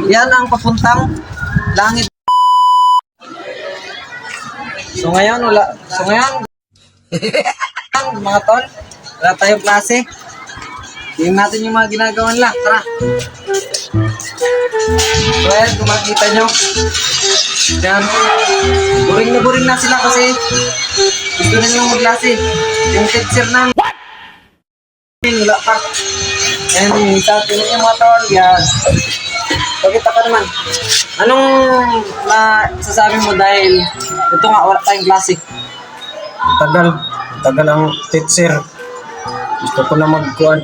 Yan ang papuntang langit. So ngayon, mga tol, wala tayong klase. Tingnan natin yung mga ginagawa nila. Tara. So ayan, kung makikita nyo. Yan. Boring na sila kasi gusto na nilang maglase. Yung teacher namin. Wala pa. Ayan, sa tingnan yung mga tol. Yan. Pakita ka naman. Anong masasabi mo dahil ito nga, wala tayong klase? Tagal ang teacher. Gusto ko na mag-aral.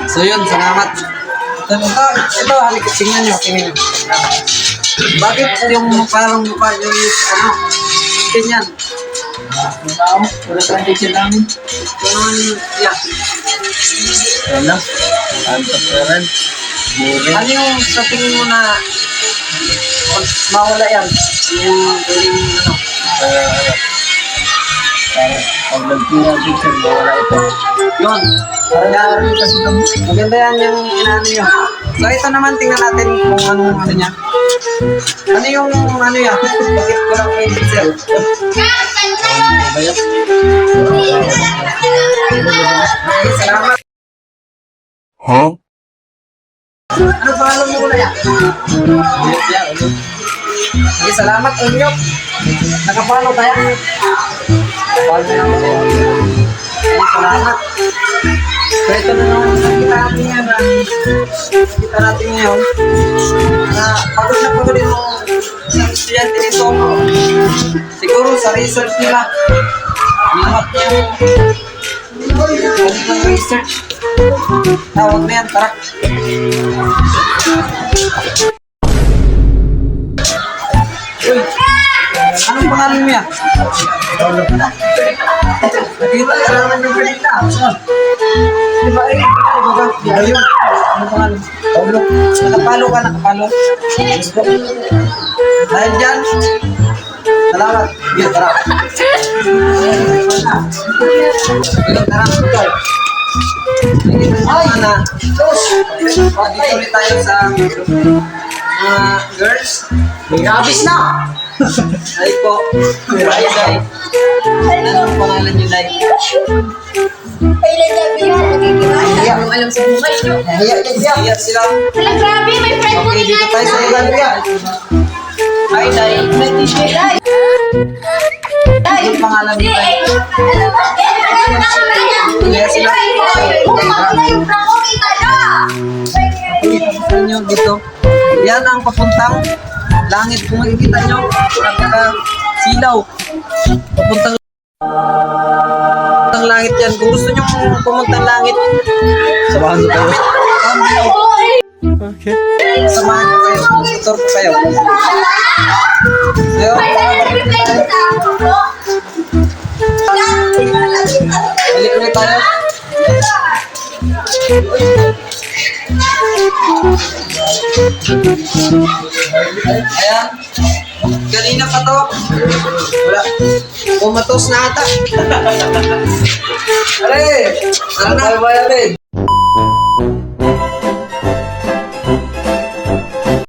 So yun, salamat. Ito, halika, tingnan nyo. Bakit yung parang mukha nyo is, ganyan? Wala sa teacher namin. Ganun, yeah. Wala. Anto parent. Boring. Ano yung sa tingin mo na mawala yan? Yung tuling, Pag nagtira teacher, wala ito. yun. Kaya, maganda yan yung inaano nyo. So ito naman, tingnan natin kung anong ano niya. Ano yung ano yan? Bakit ko lang may pixel? Salamat. Huh? Ano pangalan mo na yan? Okay, salamat, Unyok. Nakapalo tayo. Nakapalo na ako sa'yo. Okay, salamat. So, ito na naman nakita natin yan. Nakita natin ngayon na pagod na pagod yung isang estudyante nito. Siguro sa research nila, minamap niya yung research. Tawag na yan, tara. Uy, anong pangalan mo yan? Nakita ka naman yung pelita. Di ba eh? Ayun. Anong pangalan? Paulo. Nakapalo ka, nakapalo. Dahil dyan, salamat. Yan, tara. Yan, tara. Ay, na. Dito ulit tayo sa mga girls. Grabis na! Ay po. Ay, Day. Anong pangalan niyo, Day? Kailan mo alam sa buhay nyo. Iyak sila. Wala, grabe, may friend mo Okay, ni dito tayo sa ibang Day. Hi, Day. Anong pangalan niyo, Day? Kita nyo dito. Yan ang papuntang langit. Kung makikita nyo, napaka silaw. Papuntang langit yan. Kung gusto nyo pumuntang langit, samahan nyo kayo. Okay. Samahan nyo kayo. Tutor ko kayo. So, balik ulit tayo. Ayan. Kanina pa to. Wala. Kumatos na ata. Are! Ano na?